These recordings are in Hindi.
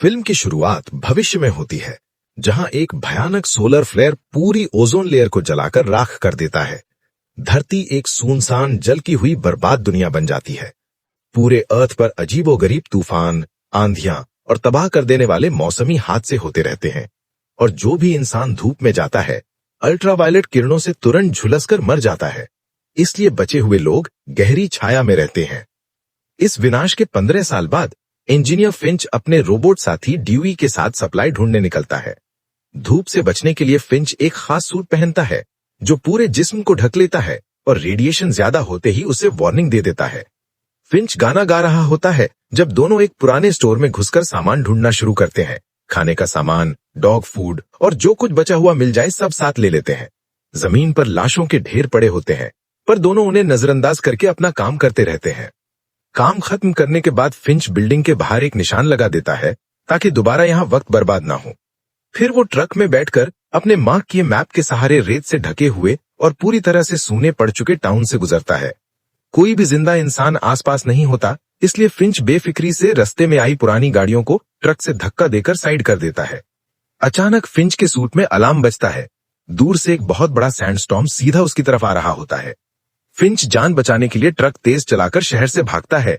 फिल्म की शुरुआत भविष्य में होती है, जहां एक भयानक सोलर फ्लेयर पूरी ओजोन लेयर को जलाकर राख कर देता है। धरती एक सुनसान जलती हुई बर्बाद दुनिया बन जाती है। पूरे अर्थ पर अजीबोगरीब तूफान, आंधियां और तबाह कर देने वाले मौसमी हादसे होते रहते हैं। और जो भी इंसान धूप में जाता है, अल्ट्रावायलेट किरणों से तुरंत झुलसकर मर जाता है। इसलिए बचे हुए लोग गहरी छाया में रहते हैं। इस विनाश के 15 साल बाद इंजीनियर फिंच अपने रोबोट साथी ड्यूई के साथ सप्लाई ढूंढने निकलता है। धूप से बचने के लिए फिंच एक खास सूट पहनता है, जो पूरे जिस्म को ढक लेता है और रेडिएशन ज्यादा होते ही उसे वार्निंग दे देता है। फिंच गाना गा रहा होता है जब दोनों एक पुराने स्टोर में घुसकर सामान ढूंढना शुरू करते हैं। खाने का सामान, डॉग फूड और जो कुछ बचा हुआ मिल जाए सब साथ ले लेते हैं। जमीन पर लाशों के ढेर पड़े होते हैं, पर दोनों उन्हें नजरअंदाज करके अपना काम करते रहते हैं। काम खत्म करने के बाद फिंच बिल्डिंग के बाहर एक निशान लगा देता है ताकि दोबारा यहाँ वक्त बर्बाद ना हो। फिर वो ट्रक में बैठकर अपने मार्क किए मैप के सहारे रेत से ढके हुए और पूरी तरह से सूने पड़ चुके टाउन से गुजरता है। कोई भी जिंदा इंसान आसपास नहीं होता, इसलिए फिंच बेफिक्री से रास्ते में आई पुरानी गाड़ियों को ट्रक से धक्का देकर साइड कर देता है। अचानक फिंच के सूट में अलार्म बजता है। दूर से एक बहुत बड़ा सैंडस्टॉर्म सीधा उसकी तरफ आ रहा होता है। फिंच जान बचाने के लिए ट्रक तेज चलाकर शहर से भागता है।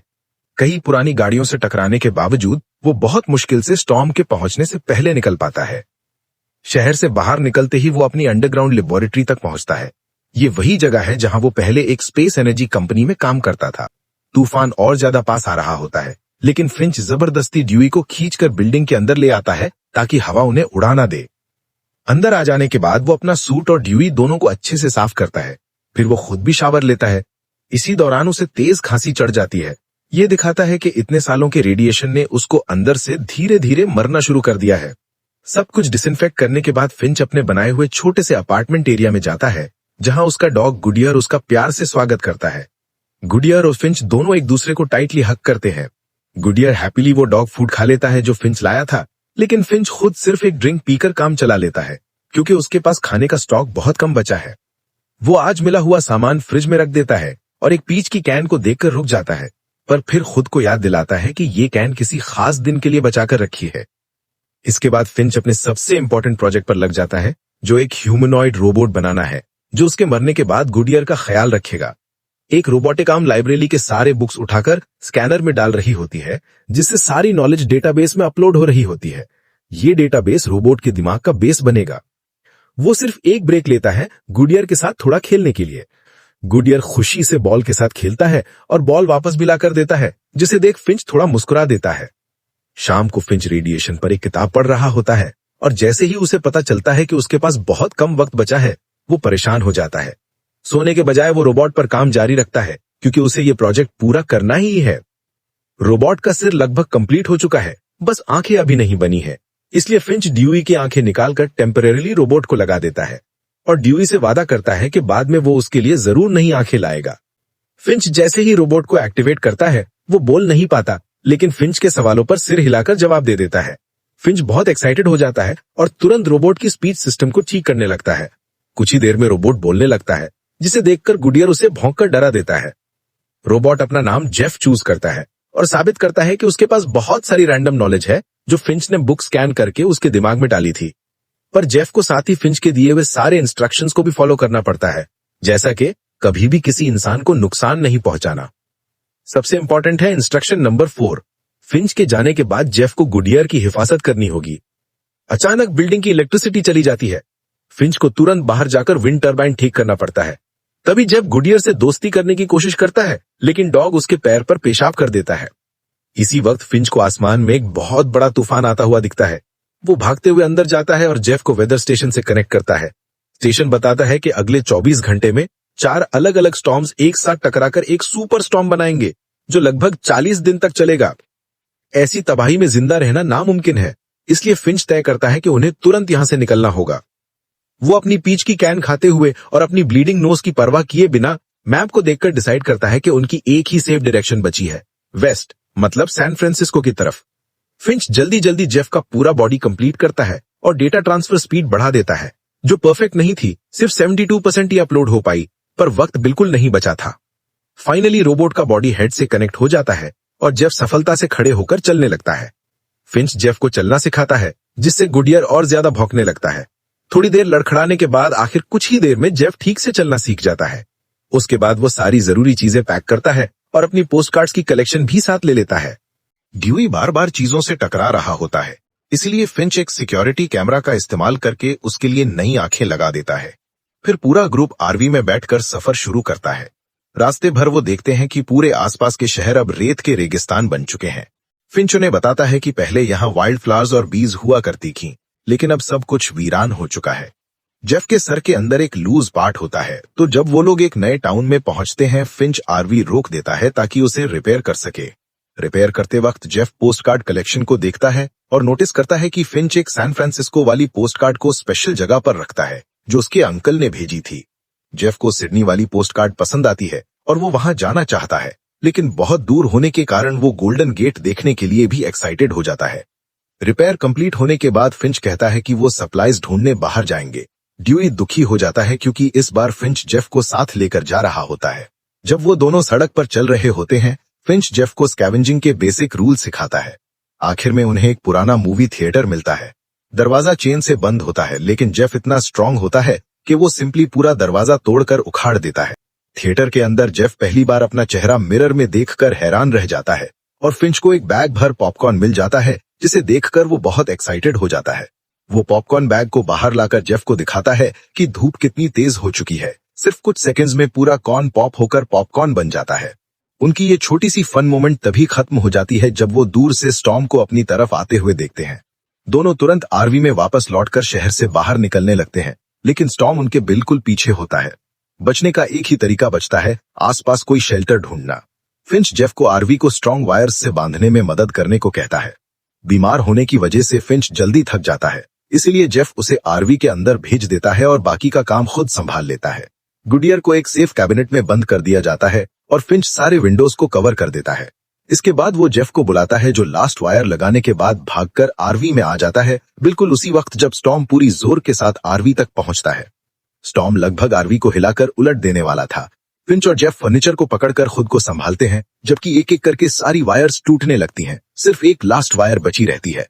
कई पुरानी गाड़ियों से टकराने के बावजूद वो बहुत मुश्किल से स्टॉर्म के पहुंचने से पहले निकल पाता है। शहर से बाहर निकलते ही वो अपनी अंडरग्राउंड लेबोरेटरी तक पहुंचता है। ये वही जगह है जहां वो पहले एक स्पेस एनर्जी कंपनी में काम करता था। तूफान और ज्यादा पास आ रहा होता है, लेकिन फिंच जबरदस्ती ड्यूई को खींचकर बिल्डिंग के अंदर ले आता है ताकि हवा उन्हें उड़ा ना दे। अंदर आ जाने के बाद वो अपना सूट और ड्यूई दोनों को अच्छे से साफ करता है। फिर वो खुद भी शावर लेता है। इसी दौरान उसे तेज खांसी चढ़ जाती है। ये दिखाता है कि इतने सालों के रेडिएशन ने उसको अंदर से धीरे धीरे मरना शुरू कर दिया है। सब कुछ डिसइंफेक्ट करने के बाद फिंच अपने बनाए हुए छोटे से अपार्टमेंट एरिया में जाता है, जहां उसका डॉग गुडियर उसका प्यार से स्वागत करता है। गुडियर और फिंच दोनों एक दूसरे को टाइटली हग करते हैं। गुडियर हैप्पीली वो डॉग फूड खा लेता है जो फिंच लाया था, लेकिन फिंच खुद सिर्फ एक ड्रिंक पीकर काम चला लेता है, क्योंकि उसके पास खाने का स्टॉक बहुत कम बचा है। वो आज मिला हुआ सामान फ्रिज में रख देता है और एक पीच की कैन को देखकर रुक जाता है, पर फिर खुद को याद दिलाता है कि ये कैन किसी खास दिन के लिए बचाकर रखी है। इसके बाद फिंच अपने सबसे इंपॉर्टेंट प्रोजेक्ट पर लग जाता है, जो एक ह्यूमनॉइड रोबोट बनाना है, जो उसके मरने के बाद गुडियर का ख्याल रखेगा। एक रोबोटिक आर्म लाइब्रेरी के सारे बुक्स उठाकर स्कैनर में डाल रही होती है, जिससे सारी नॉलेज डेटाबेस में अपलोड हो रही होती है। ये डेटाबेस रोबोट के दिमाग का बेस बनेगा। वो सिर्फ एक ब्रेक लेता है गुडियर के साथ थोड़ा खेलने के लिए। गुडियर खुशी से बॉल के साथ खेलता है और बॉल वापस भी लाकर देता है, जिसे देख फिंच थोड़ा मुस्कुरा देता है। शाम को फिंच रेडिएशन पर एक किताब पढ़ रहा होता है और जैसे ही उसे पता चलता है कि उसके पास बहुत कम वक्त बचा है, वो परेशान हो जाता है। सोने के बजाय वो रोबोट पर काम जारी रखता है, क्योंकि उसे ये प्रोजेक्ट पूरा करना ही है। रोबोट का सिर लगभग कंप्लीट हो चुका है, बस आंखें अभी नहीं बनी है। इसलिए फिंच ड्यूई की आंखें निकालकर टेम्परेरीली रोबोट को लगा देता है और ड्यूई से वादा करता है कि बाद में वो उसके लिए जरूर नई आंखें लाएगा। फिंच जैसे ही रोबोट को एक्टिवेट करता है, वो बोल नहीं पाता, लेकिन फिंच के सवालों पर सिर हिलाकर जवाब दे देता है। फिंच बहुत एक्साइटेड हो जाता है और तुरंत रोबोट की स्पीच सिस्टम को ठीक करने लगता है। कुछ ही देर में रोबोट बोलने लगता है, जिसे देखकर गुडियर उसे भौंककर डरा देता है। रोबोट अपना नाम जेफ चूज करता है और साबित करता है कि उसके पास बहुत सारी रैंडम नॉलेज है, जो फिंच ने बुक स्कैन करके उसके दिमाग में डाली थी। पर जेफ को साथ ही फिंच के दिए हुए सारे इंस्ट्रक्शंस को भी फॉलो करना पड़ता है, जैसा कि कभी भी किसी इंसान को नुकसान नहीं पहुंचाना। सबसे इंपॉर्टेंट है इंस्ट्रक्शन नंबर 4। फिंच के जाने के बाद जेफ को गुडियर की हिफाजत करनी होगी। अचानक बिल्डिंग की इलेक्ट्रिसिटी चली जाती है। फिंच को तुरंत बाहर जाकर विंड टर्बाइन ठीक करना पड़ता है। तभी जेफ गुडियर से दोस्ती करने की कोशिश करता है, लेकिन डॉग उसके पैर पर पेशाब कर देता है। इसी वक्त फिंच को आसमान में एक बहुत बड़ा तूफान आता हुआ दिखता है। वो भागते हुए अंदर जाता है और जेफ को वेदर स्टेशन से कनेक्ट करता है। स्टेशन बताता है कि अगले 24 घंटे में 4 अलग अलग स्टॉर्म्स एक साथ टकराकर एक सुपर स्टॉर्म बनाएंगे, जो लगभग 40 दिन तक चलेगा। ऐसी तबाही में जिंदा रहना नामुमकिन है, इसलिए फिंच तय करता है कि उन्हें तुरंत यहां से निकलना होगा। वो अपनी पीच की कैन खाते हुए और अपनी ब्लीडिंग नोज की परवाह किए बिना मैप को देखकर डिसाइड करता है कि उनकी एक ही सेफ डायरेक्शन बची है, वेस्ट, मतलब सैन फ्रांसिस्को की तरफ। फिंच जल्दी जल्दी जेफ का पूरा बॉडी कंप्लीट करता है और डेटा ट्रांसफर स्पीड बढ़ा देता है, जो परफेक्ट नहीं थी। सिर्फ 72% ही अपलोड हो पाई, पर वक्त बिल्कुल नहीं बचा था। फाइनली रोबोट का बॉडी हेड से कनेक्ट हो जाता है और जेफ सफलता से खड़े होकर चलने लगता है। फिंच जेफ को चलना सिखाता है, जिससे गुडियर और ज्यादा भौंकने लगता है। थोड़ी देर लड़खड़ाने के बाद आखिर कुछ ही देर में जेफ ठीक से चलना सीख जाता है। उसके बाद वो सारी जरूरी चीजें पैक करता है और अपनी पोस्टकार्ड्स की कलेक्शन भी साथ ले लेता है। ड्यूई बार बार चीजों से टकरा रहा होता है, इसलिए फिंच एक सिक्योरिटी कैमरा का इस्तेमाल करके उसके लिए नई आंखें लगा देता है। फिर पूरा ग्रुप आरवी में बैठकर सफर शुरू करता है। रास्ते भर वो देखते हैं कि पूरे आसपास के शहर अब रेत के रेगिस्तान बन चुके हैं। फिंच उन्हें बताता है कि पहले यहाँ वाइल्ड फ्लावर्स और बीज हुआ करती थीं, लेकिन अब सब कुछ वीरान हो चुका है। जेफ के सर के अंदर एक लूज पार्ट होता है, तो जब वो लोग एक नए टाउन में पहुंचते हैं, फिंच आरवी रोक देता है ताकि उसे रिपेयर कर सके। रिपेयर करते वक्त जेफ पोस्टकार्ड कलेक्शन को देखता है और नोटिस करता है कि फिंच एक सैन फ्रांसिस्को वाली पोस्टकार्ड को स्पेशल जगह पर रखता है जो उसके अंकल ने भेजी थी। जेफ को सिडनी वाली पोस्टकार्ड पसंद आती है और वो वहां जाना चाहता है, लेकिन बहुत दूर होने के कारण वो गोल्डन गेट देखने के लिए भी एक्साइटेड हो जाता है। रिपेयर कंप्लीट होने के बाद फिंच कहता है कि वो सप्लाईज ढूंढने बाहर जाएंगे। ड्यूई दुखी हो जाता है क्योंकि इस बार फिंच जेफ को साथ लेकर जा रहा होता है। जब वो दोनों सड़क पर चल रहे होते हैं, फिंच जेफ को स्कैवेंजिंग के बेसिक रूल सिखाता है। आखिर में उन्हें एक पुराना मूवी थिएटर मिलता है। दरवाजा चेन से बंद होता है, लेकिन जेफ इतना स्ट्रांग होता है कि वो सिंपली पूरा दरवाजा तोड़कर उखाड़ देता है। थिएटर के अंदर जेफ पहली बार अपना चेहरा मिरर में देखकर हैरान रह जाता है और फिंच को एक बैग भर पॉपकॉर्न मिल जाता है, जिसे देखकर वो बहुत एक्साइटेड हो जाता है। वो पॉपकॉर्न बैग को बाहर लाकर जेफ को दिखाता है कि धूप कितनी तेज हो चुकी है। सिर्फ कुछ सेकंड्स में पूरा कॉर्न पॉप होकर पॉपकॉर्न बन जाता है। उनकी ये छोटी सी फन मोमेंट तभी खत्म हो जाती है जब वो दूर से स्टॉर्म को अपनी तरफ आते हुए देखते हैं। दोनों तुरंत आरवी में वापस लौटकर शहर से बाहर निकलने लगते हैं, लेकिन स्टॉर्म उनके बिल्कुल पीछे होता है। बचने का एक ही तरीका बचता है, आसपास कोई शेल्टर ढूंढना। फिंच जेफ को आरवी को स्ट्रॉन्ग वायर्स से बांधने में मदद करने को कहता है। बीमार होने की वजह से फिंच जल्दी थक जाता है, इसीलिए जेफ उसे आरवी के अंदर भेज देता है और बाकी का काम खुद संभाल लेता है। गुडियर को एक सेफ कैबिनेट में बंद कर दिया जाता है और फिंच सारे विंडोज को कवर कर देता है। इसके बाद वो जेफ को बुलाता है, जो लास्ट वायर लगाने के बाद भागकर आरवी में आ जाता है, बिल्कुल उसी वक्त जब स्टॉर्म पूरी जोर के साथ आरवी तक पहुंचता है। स्टॉर्म लगभग आरवी को हिलाकर उलट देने वाला था। फिंच और जेफ फर्नीचर को पकड़कर खुद को संभालते हैं, जबकि एक एक करके सारी वायर्स टूटने लगती हैं। सिर्फ एक लास्ट वायर बची रहती है।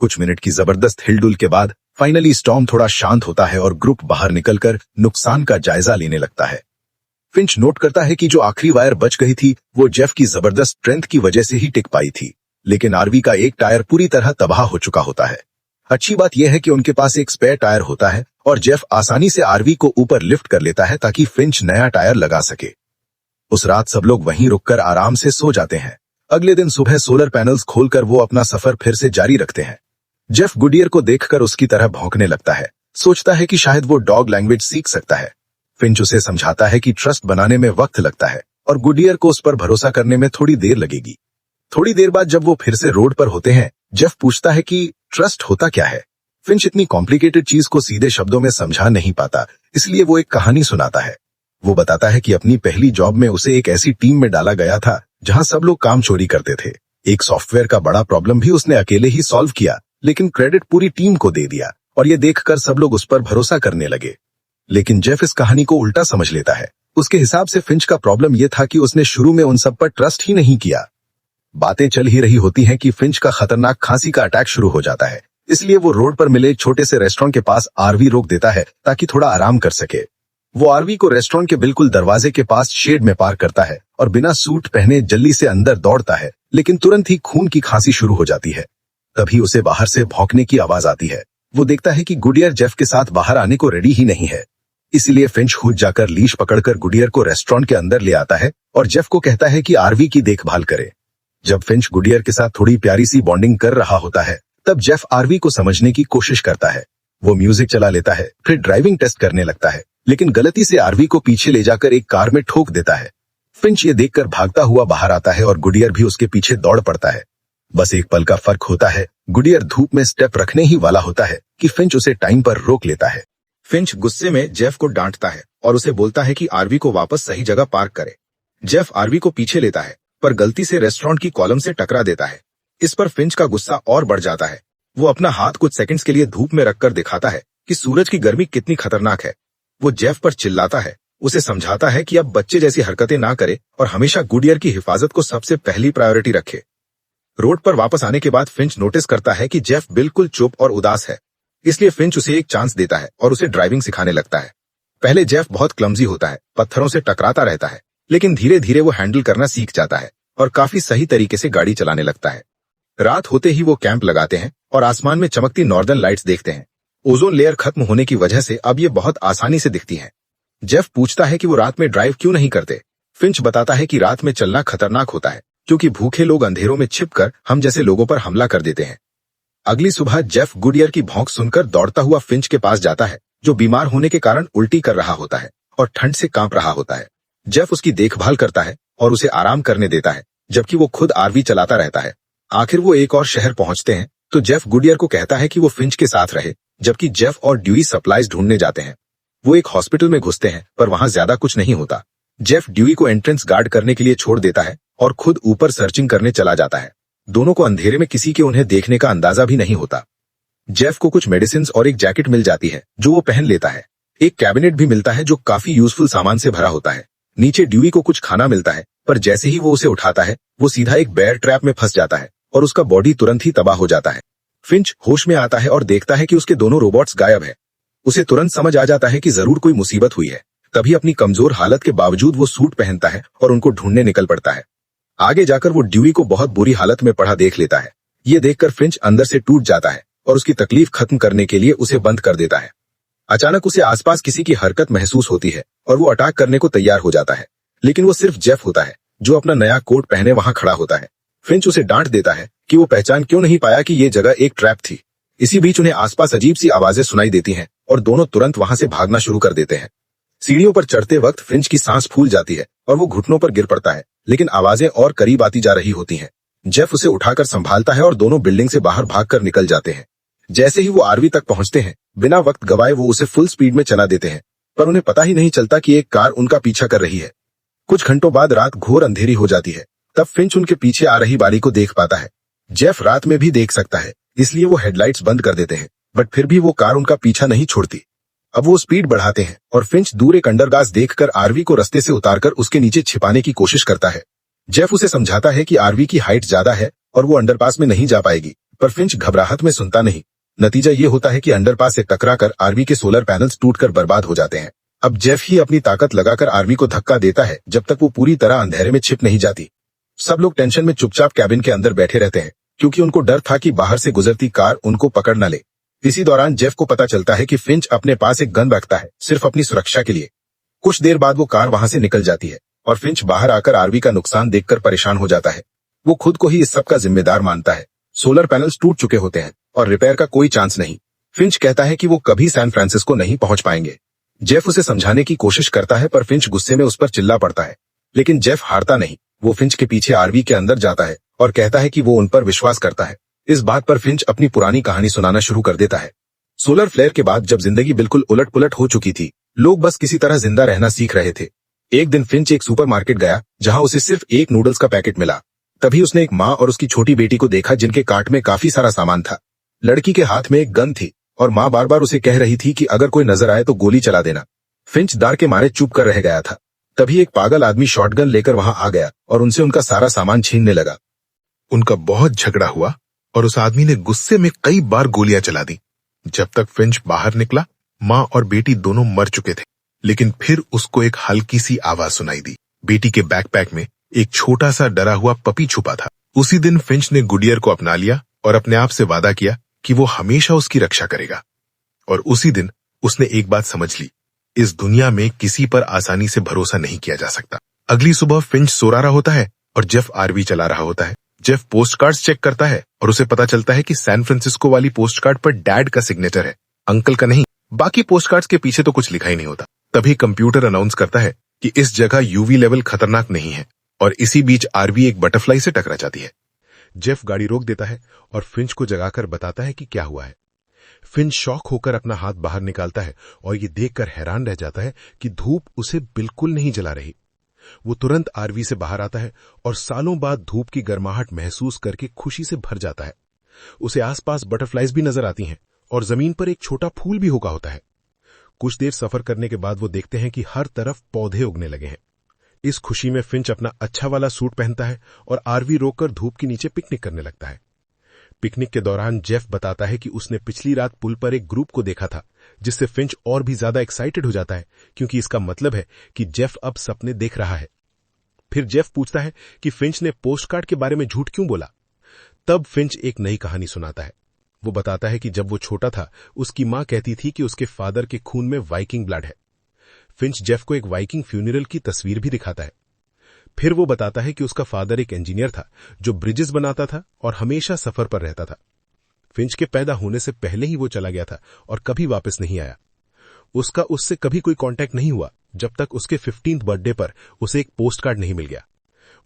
कुछ मिनट की जबरदस्त हिलडुल के बाद फाइनली स्टॉर्म थोड़ा शांत होता है और ग्रुप बाहर निकलकर नुकसान का जायजा लेने लगता है। फिंच नोट करता है कि जो आखिरी वायर बच गई थी वो जेफ की जबरदस्त स्ट्रेंथ की वजह से ही टिक पाई थी, लेकिन आरवी का एक टायर पूरी तरह तबाह हो चुका होता है। अच्छी बात यह है कि उनके पास एक स्पेयर टायर होता है और जेफ आसानी से आरवी को ऊपर लिफ्ट कर लेता है ताकि फिंच नया टायर लगा सके। उस रात सब लोग वहीं रुककर आराम से सो जाते हैं। अगले दिन सुबह सोलर पैनल्स खोलकर वो अपना सफर फिर से जारी रखते हैं। जेफ गुडियर को देखकर उसकी तरह भौंकने लगता है, सोचता है कि शायद वो डॉग लैंग्वेज सीख सकता है। फिंच उसे समझाता है कि ट्रस्ट बनाने में वक्त लगता है और गुडियर को उस पर भरोसा करने में थोड़ी देर लगेगी। थोड़ी देर बाद जब वो फिर से रोड पर होते हैं, जेफ पूछता है कि ट्रस्ट होता क्या है। फिंच इतनी कॉम्प्लिकेटेड चीज को सीधे शब्दों में समझा नहीं पाता, इसलिए वो एक कहानी सुनाता है। वो बताता है कि अपनी पहली जॉब में उसे एक ऐसी टीम में डाला गया था जहां सब लोग काम चोरी करते थे। एक सॉफ्टवेयर का बड़ा प्रॉब्लम भी उसने अकेले ही सॉल्व किया, लेकिन क्रेडिट पूरी टीम को दे दिया और ये देखकर सब लोग उस पर भरोसा करने लगे। लेकिन जेफ इस कहानी को उल्टा समझ लेता है। उसके हिसाब से फिंच का प्रॉब्लम यह था कि उसने शुरू में उन सब पर ट्रस्ट ही नहीं किया। बातें चल ही रही होती हैं कि फिंच का खतरनाक खांसी का अटैक शुरू हो जाता है, इसलिए वो रोड पर मिले एक छोटे से रेस्टोरेंट के पास आरवी रोक देता है ताकि थोड़ा आराम कर सके। वो आरवी को रेस्टोरेंट के बिल्कुल दरवाजे के पास शेड में पार्क करता है और बिना सूट पहने जल्दी से अंदर दौड़ता है, लेकिन तुरंत ही खून की खांसी शुरू हो जाती है। तभी उसे बाहर से भौंकने की आवाज आती है। वो देखता है कि गुडियर जेफ के साथ बाहर आने को रेडी ही नहीं है, इसलिए फिंच खुद जाकर लीश पकड़कर गुडियर को रेस्टोरेंट के अंदर ले आता है और जेफ को कहता है कि आरवी की देखभाल करे। जब फिंच गुडियर के साथ थोड़ी प्यारी सी बॉन्डिंग कर रहा होता है, तब जेफ आरवी को समझने की कोशिश करता है। वो म्यूजिक चला लेता है, फिर ड्राइविंग टेस्ट करने लगता है, लेकिन गलती से आरवी को पीछे ले जाकर एक कार में ठोक देता है। फिंच ये देखकर भागता हुआ बाहर आता है और गुडियर भी उसके पीछे दौड़ पड़ता है। बस एक पल का फर्क होता है, गुडियर धूप में स्टेप रखने ही वाला होता है कि फिंच उसे टाइम पर रोक लेता है। फिंच गुस्से में जेफ को डांटता है और उसे बोलता है कि आरवी को वापस सही जगह पार्क करे। जेफ आरवी को पीछे लेता है, पर गलती से रेस्टोरेंट की कॉलम से टकरा देता है। इस पर फिंच का गुस्सा और बढ़ जाता है। वो अपना हाथ कुछ सेकंड्स के लिए धूप में रखकर दिखाता है कि सूरज की गर्मी कितनी खतरनाक है। वो जेफ पर चिल्लाता है, उसे समझाता है कि अब बच्चे जैसी हरकतें ना करे और हमेशा गुडियर की हिफाजत को सबसे पहली प्रायोरिटी रखे। रोड पर वापस आने के बाद फिंच नोटिस करता है कि जेफ बिल्कुल चुप और उदास है। इसलिए फिंच उसे एक चांस देता है और उसे ड्राइविंग सिखाने लगता है। पहले जेफ बहुत क्लमजी होता है, पत्थरों से टकराता रहता है, लेकिन धीरे धीरे वो हैंडल करना सीख जाता है और काफी सही तरीके से गाड़ी चलाने लगता है। रात होते ही वो कैंप लगाते हैं और आसमान में चमकती नॉर्दर्न लाइट्स देखते हैं। ओजोन लेयर खत्म होने की वजह से अब ये बहुत आसानी से दिखती हैं। जेफ पूछता है कि वो रात में ड्राइव क्यों नहीं करते। फिंच बताता है कि रात में चलना खतरनाक होता है, क्योंकि भूखे लोग अंधेरों में छिपकर हम जैसे लोगों पर हमला कर देते हैं। अगली सुबह जेफ गुडियर की भौंक सुनकर दौड़ता हुआ फिंच के पास जाता है, जो बीमार होने के कारण उल्टी कर रहा होता है और ठंड से कांप रहा होता है। जेफ उसकी देखभाल करता है और उसे आराम करने देता है, जबकि वो खुद आरवी चलाता रहता है। आखिर वो एक और शहर पहुंचते हैं तो जेफ गुडियर को कहता है कि वो फिंच के साथ रहे, जबकि जेफ और ड्यूई सप्लाईज ढूंढने जाते हैं। वो एक हॉस्पिटल में घुसते हैं, पर वहां ज्यादा कुछ नहीं होता। जेफ ड्यूई को एंट्रेंस गार्ड करने के लिए छोड़ देता है और खुद ऊपर सर्चिंग करने चला जाता है। दोनों को अंधेरे में किसी के उन्हें देखने का अंदाजा भी नहीं होता। जेफ को कुछ मेडिसिन और एक जैकेट मिल जाती है, जो वो पहन लेता है। एक कैबिनेट भी मिलता है, जो काफी यूजफुल सामान से भरा होता है। नीचे ड्यूई को कुछ खाना मिलता है, पर जैसे ही वो उसे उठाता है, वो सीधा एक बेयर ट्रैप में फंस जाता है और उसका बॉडी तुरंत ही तबाह हो जाता है। फिंच होश में आता है और देखता है कि उसके दोनों रोबोट्स गायब है। उसे तुरंत समझ आ जाता है कि जरूर कोई मुसीबत हुई है। तभी अपनी कमजोर हालत के बावजूद वो सूट पहनता है और उनको ढूंढने निकल पड़ता है। आगे जाकर वो ड्यूई को बहुत बुरी हालत में पड़ा देख लेता है। ये देखकर फिंच अंदर से टूट जाता है और उसकी तकलीफ खत्म करने के लिए उसे बंद कर देता है। अचानक उसे आसपास किसी की हरकत महसूस होती है और वो अटैक करने को तैयार हो जाता है, लेकिन वो सिर्फ जेफ होता है, जो अपना नया कोट पहने वहां खड़ा होता है। फिंच उसे डांट देता है कि वो पहचान क्यों नहीं पाया कि ये जगह एक ट्रैप थी। इसी बीच उन्हें आसपास अजीब सी आवाजें सुनाई देती हैं और दोनों तुरंत वहां से भागना शुरू कर देते हैं। सीढ़ियों पर चढ़ते वक्त फिंच की सांस फूल जाती है और वो घुटनों पर गिर पड़ता है, लेकिन आवाजें और करीब आती जा रही होती हैं। जेफ उसे उठाकर संभालता है और दोनों बिल्डिंग से बाहर भागकर निकल जाते हैं। जैसे ही वो आरवी तक पहुंचते हैं, बिना वक्त गवाए वो उसे फुल स्पीड में चला देते हैं, पर उन्हें पता ही नहीं चलता कि एक कार उनका पीछा कर रही है। कुछ घंटों बाद रात घोर अंधेरी हो जाती है। तब फिंच उनके पीछे आ रही बारी को देख पाता है। जेफ रात में भी देख सकता है, इसलिए वो हेडलाइट्स बंद कर देते हैं, बट फिर भी वो कार उनका पीछा नहीं छोड़ती। अब वो स्पीड बढ़ाते हैं और फिंच दूर एक अंडरगास देखकर आरवी को रास्ते से उतारकर उसके नीचे छिपाने की कोशिश करता है। जेफ उसे समझाता है कि आरवी की हाइट ज्यादा है और वो अंडरपास में नहीं जा पाएगी, पर फिंच घबराहट में सुनता नहीं। नतीजा ये होता है कि अंडरपास से टकराकर आरवी के सोलर पैनल्स टूटकर बर्बाद हो जाते हैं। अब जेफ ही अपनी ताकत लगाकर आरवी को धक्का देता है, जब तक वो पूरी तरह अंधेरे में छिप नहीं जाती। सब लोग टेंशन में चुपचाप कैबिन के अंदर बैठे रहते हैं, क्योंकि उनको डर था कि बाहर से गुजरती कार उनको पकड़ न ले। इसी दौरान जेफ को पता चलता है कि फिंच अपने पास एक गन रखता है, सिर्फ अपनी सुरक्षा के लिए। कुछ देर बाद वो कार वहां से निकल जाती है और फिंच बाहर आकर आरवी का नुकसान देखकर परेशान हो जाता है। वो खुद को ही इस सब का जिम्मेदार मानता है। सोलर पैनल्स टूट चुके होते हैं और रिपेयर का कोई चांस नहीं। फिंच कहता है कि वो कभी सैन फ्रांसिस्को नहीं पहुंच पाएंगे। जेफ उसे समझाने की कोशिश करता है, पर फिंच गुस्से में उस पर चिल्ला पड़ता है। लेकिन जेफ हारता नहीं। वो फिंच के पीछे आरवी के अंदर जाता है और कहता है कि वो उन पर विश्वास करता है। इस बात पर फिंच अपनी पुरानी कहानी सुनाना शुरू कर देता है। सोलर फ्लेयर के बाद जब जिंदगी बिल्कुल उलट पुलट हो चुकी थी, लोग बस किसी तरह जिंदा रहना सीख रहे थे। एक दिन फिंच एक सुपरमार्केट गया, जहां उसे सिर्फ एक नूडल्स का पैकेट मिला। तभी उसने एक माँ और उसकी छोटी बेटी को देखा, जिनके कार्ट में काफी सारा सामान था। लड़की के हाथ में एक गन थी और माँ बार बार उसे कह रही थी कि अगर कोई नजर आए तो गोली चला देना। फिंच डर के मारे चुप कर रह गया था। तभी एक पागल आदमी शॉटगन लेकर वहां आ गया और उनसे उनका सारा सामान छीनने लगा। उनका बहुत झगड़ा हुआ और उस आदमी ने गुस्से में कई बार गोलियां चला दी। जब तक फिंच बाहर निकला, माँ और बेटी दोनों मर चुके थे। लेकिन फिर उसको एक हल्की सी आवाज सुनाई दी। बेटी के बैकपैक में एक छोटा सा डरा हुआ पपी छुपा था। उसी दिन फिंच ने गुडियर को अपना लिया और अपने आप से वादा किया कि वो हमेशा उसकी रक्षा करेगा। और उसी दिन उसने एक बात समझ ली, इस दुनिया में किसी पर आसानी से भरोसा नहीं किया जा सकता। अगली सुबह फिंच सो रहा होता है और जेफ आरवी चला रहा होता है। जेफ पोस्ट कार्ड्स चेक करता है और उसे पता चलता है कि सैन फ्रांसिस्को वाली पोस्ट कार्ड पर डैड का सिग्नेचर है, अंकल का नहीं। बाकी पोस्ट कार्ड्स के पीछे तो कुछ लिखा ही नहीं होता। तभी कंप्यूटर अनाउंस करता है कि इस जगह यूवी लेवल खतरनाक नहीं है, और इसी बीच आरवी एक बटरफ्लाई से टकरा जाती है। जेफ गाड़ी रोक देता है और फिंच को जगाकर बताता है कि क्या हुआ है। फिंच शॉक होकर अपना हाथ बाहर निकालता है और ये देखकर हैरान रह जाता है कि धूप उसे बिल्कुल नहीं जला रही। वो तुरंत आरवी से बाहर आता है और सालों बाद धूप की गर्माहट महसूस करके खुशी से भर जाता है। उसे आसपास बटरफ्लाइज भी नजर आती हैं और जमीन पर एक छोटा फूल भी उगा होता है। कुछ देर सफर करने के बाद वो देखते हैं कि हर तरफ पौधे उगने लगे हैं। इस खुशी में फिंच अपना अच्छा वाला सूट पहनता है और आरवी रोककर धूप के नीचे पिकनिक करने लगता है। पिकनिक के दौरान जेफ बताता है कि उसने पिछली रात पुल पर एक ग्रुप को देखा था, जिससे फिंच और भी ज्यादा एक्साइटेड हो जाता है, क्योंकि इसका मतलब है कि जेफ अब सपने देख रहा है। फिर जेफ पूछता है कि फिंच ने पोस्टकार्ड के बारे में झूठ क्यों बोला। तब फिंच एक नई कहानी सुनाता है। वो बताता है कि जब वो छोटा था, उसकी मां कहती थी कि उसके फादर के खून में वाइकिंग ब्लड है। फिंच जेफ को एक वाइकिंग फ्यूनरल की तस्वीर भी दिखाता है। फिर वो बताता है कि उसका फादर एक इंजीनियर था जो ब्रिजेस बनाता था और हमेशा सफर पर रहता था। फिंच के पैदा होने से पहले ही वो चला गया था और कभी वापस नहीं आया। उसका उससे कभी कोई कांटेक्ट नहीं हुआ जब तक उसके 15th बर्थडे पर उसे एक पोस्टकार्ड नहीं मिल गया।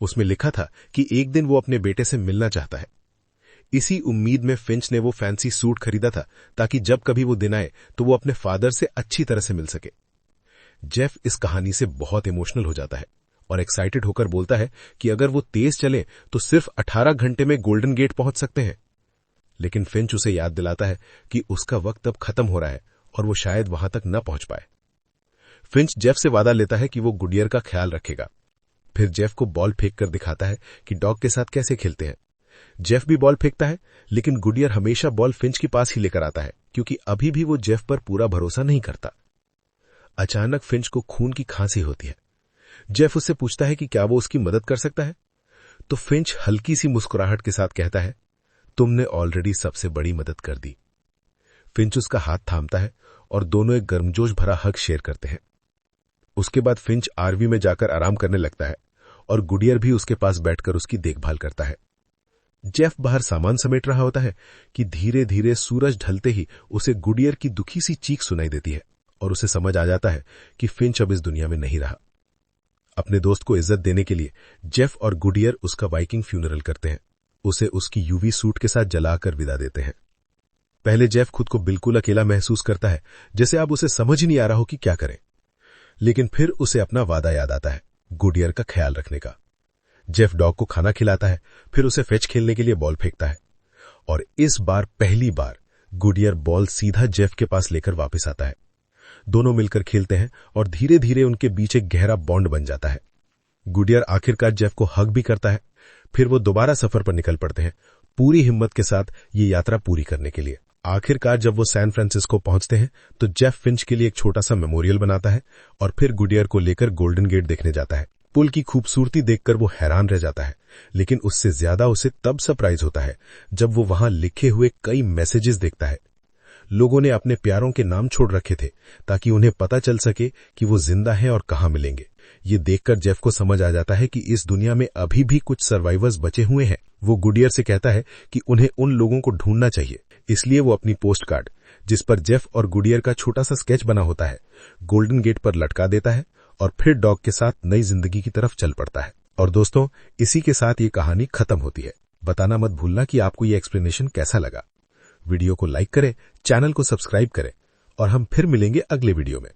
उसमें लिखा था कि एक दिन वो अपने बेटे से मिलना चाहता है। इसी उम्मीद में फिंच ने वो फैंसी सूट खरीदा था, ताकि जब कभी वो दिन आए तो वो अपने फादर से अच्छी तरह से मिल सके। जेफ इस कहानी से बहुत इमोशनल हो जाता है और एक्साइटेड होकर बोलता है कि अगर वो तेज चले तो सिर्फ 18 घंटे में गोल्डन गेट पहुंच सकते हैं। लेकिन फिंच उसे याद दिलाता है कि उसका वक्त अब खत्म हो रहा है और वो शायद वहां तक न पहुंच पाए। फिंच जेफ से वादा लेता है कि वो गुडियर का ख्याल रखेगा। फिर जेफ को बॉल फेंक कर दिखाता है कि डॉग के साथ कैसे खेलते हैं। जेफ भी बॉल फेंकता है, लेकिन गुडियर हमेशा बॉल फिंच के पास ही लेकर आता है, क्योंकि अभी भी वो जेफ पर पूरा भरोसा नहीं करता। अचानक फिंच को खून की खांसी होती है। जेफ उससे पूछता है कि क्या वो उसकी मदद कर सकता है, तो फिंच हल्की सी मुस्कुराहट के साथ कहता है, तुमने ऑलरेडी सबसे बड़ी मदद कर दी। फिंच उसका हाथ थामता है और दोनों एक गर्मजोश भरा हग शेयर करते हैं। उसके बाद फिंच आरवी में जाकर आराम करने लगता है और गुडियर भी उसके पास बैठकर उसकी देखभाल करता है। जेफ बाहर सामान समेट रहा होता है कि धीरे धीरे सूरज ढलते ही उसे गुडियर की दुखी सी चीख सुनाई देती है और उसे समझ आ जाता है कि फिंच अब इस दुनिया में नहीं रहा। अपने दोस्त को इज्जत देने के लिए जेफ और गुडियर उसका वाइकिंग फ्यूनरल करते हैं। उसे उसकी यूवी सूट के साथ जलाकर विदा देते हैं। पहले जेफ खुद को बिल्कुल अकेला महसूस करता है, जैसे अब उसे समझ ही नहीं आ रहा हो कि क्या करे। लेकिन फिर उसे अपना वादा याद आता है, गुडियर का ख्याल रखने का। जेफ डॉग को खाना खिलाता है, फिर उसे फेच खेलने के लिए बॉल फेंकता है और इस बार पहली बार गुडियर बॉल सीधा जेफ के पास लेकर वापस आता है। दोनों मिलकर खेलते हैं और धीरे धीरे उनके बीच एक गहरा बॉन्ड बन जाता है। गुडियर आखिरकार जेफ को हग भी करता है। फिर वो दोबारा सफर पर निकल पड़ते हैं, पूरी हिम्मत के साथ ये यात्रा पूरी करने के लिए। आखिरकार जब वो सैन फ्रांसिस्को पहुंचते हैं तो जेफ फिंच के लिए एक छोटा सा मेमोरियल बनाता है और फिर गुडियर को लेकर गोल्डन गेट देखने जाता है। पुल की खूबसूरती देखकर वो हैरान रह जाता है, लेकिन उससे ज्यादा उसे तब सरप्राइज होता है जब वो वहां लिखे हुए कई मैसेजेस देखता है। लोगों ने अपने प्यारों के नाम छोड़ रखे थे ताकि उन्हें पता चल सके कि वो जिंदा हैं और कहां मिलेंगे। ये देखकर जेफ को समझ आ जाता है कि इस दुनिया में अभी भी कुछ सर्वाइवर्स बचे हुए हैं। वो गुडियर से कहता है कि उन्हें उन लोगों को ढूंढना चाहिए। इसलिए वो अपनी पोस्ट कार्ड, जिस पर जेफ और गुडियर का छोटा सा स्केच बना होता है, गोल्डन गेट पर लटका देता है और फिर डॉग के साथ नई जिंदगी की तरफ चल पड़ता है। और दोस्तों, इसी के साथ ये कहानी खत्म होती है। बताना मत भूलना कि आपको ये एक्सप्लेनेशन कैसा लगा। वीडियो को लाइक करें, चैनल को सब्सक्राइब करें और हम फिर मिलेंगे अगले वीडियो में।